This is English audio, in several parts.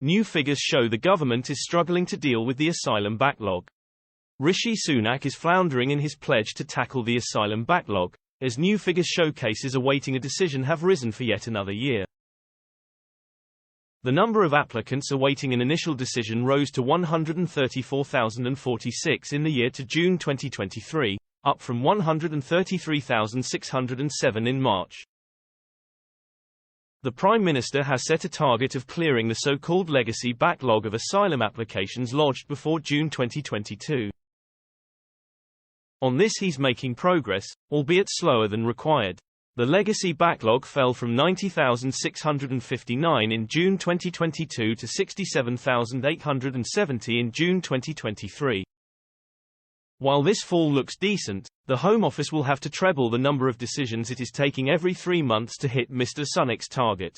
New figures show the government is struggling to deal with the asylum backlog. Rishi Sunak is floundering in his pledge to tackle the asylum backlog, as new figures show cases awaiting a decision have risen for yet another year. The number of applicants awaiting an initial decision rose to 134,046 in the year to June 2023, up from 133,607 in March. The Prime Minister has set a target of clearing the so-called legacy backlog of asylum applications lodged before June 2022. On this he's making progress, albeit slower than required. The legacy backlog fell from 90,659 in June 2022 to 67,870 in June 2023. While this fall looks decent, the Home Office will have to treble the number of decisions it is taking every 3 months to hit Mr. Sunak's target.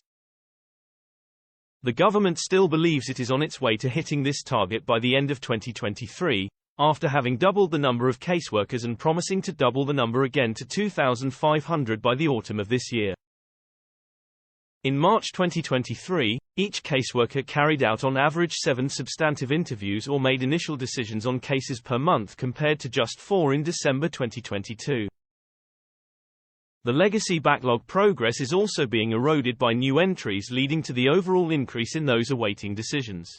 The government still believes it is on its way to hitting this target by the end of 2023, after having doubled the number of caseworkers and promising to double the number again to 2,500 by the autumn of this year. In March 2023, each caseworker carried out on average 7 substantive interviews or made initial decisions on cases per month compared to just 4 in December 2022. The legacy backlog progress is also being eroded by new entries, leading to the overall increase in those awaiting decisions.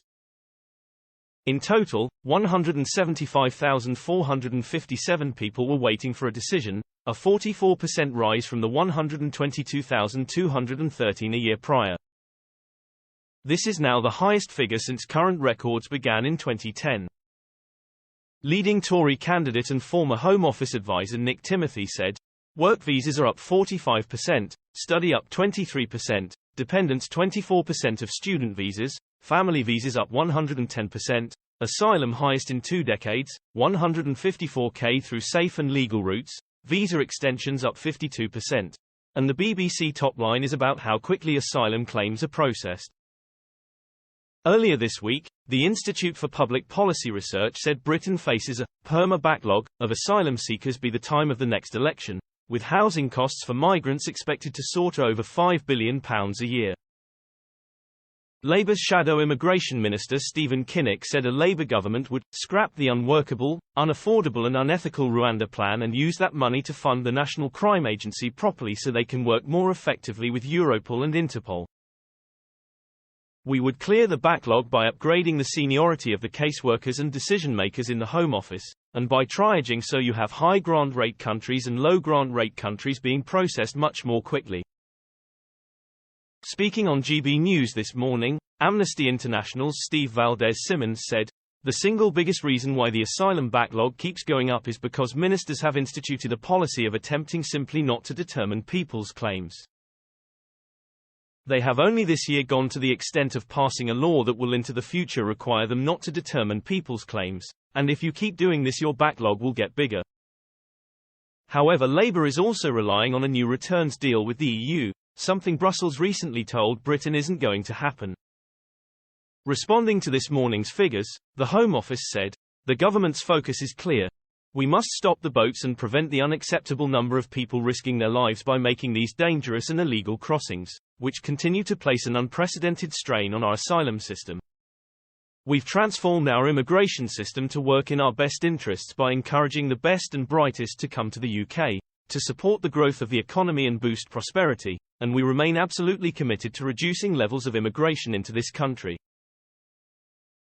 In total, 175,457 people were waiting for a decision, a 44% rise from the 122,213 a year prior. This is now the highest figure since current records began in 2010. Leading Tory candidate and former Home Office advisor Nick Timothy said, "Work visas are up 45%, study up 23%, dependents 24% of student visas, family visas up 110%, asylum highest in 2 decades, 154k through safe and legal routes, visa extensions up 52%. And the BBC top line is about how quickly asylum claims are processed." Earlier this week, the Institute for Public Policy Research said Britain faces a perma-backlog of asylum seekers by the time of the next election, with housing costs for migrants expected to soar to over £5 billion a year. Labour's shadow immigration minister Stephen Kinnock said a Labour government would scrap the unworkable, unaffordable and unethical Rwanda plan and use that money to fund the National Crime Agency properly so they can work more effectively with Europol and Interpol. "We would clear the backlog by upgrading the seniority of the caseworkers and decision-makers in the Home Office, and by triaging so you have high grant rate countries and low grant rate countries being processed much more quickly." Speaking on GB News this morning, Amnesty International's Steve Valdez-Simmons said, "The single biggest reason why the asylum backlog keeps going up is because ministers have instituted a policy of attempting simply not to determine people's claims. They have only this year gone to the extent of passing a law that will into the future require them not to determine people's claims, and if you keep doing this your backlog will get bigger." However, Labour is also relying on a new returns deal with the EU, something Brussels recently told Britain isn't going to happen. Responding to this morning's figures, the Home Office said, "The government's focus is clear. We must stop the boats and prevent the unacceptable number of people risking their lives by making these dangerous and illegal crossings, which continue to place an unprecedented strain on our asylum system. We've transformed our immigration system to work in our best interests by encouraging the best and brightest to come to the UK, to support the growth of the economy and boost prosperity, and we remain absolutely committed to reducing levels of immigration into this country."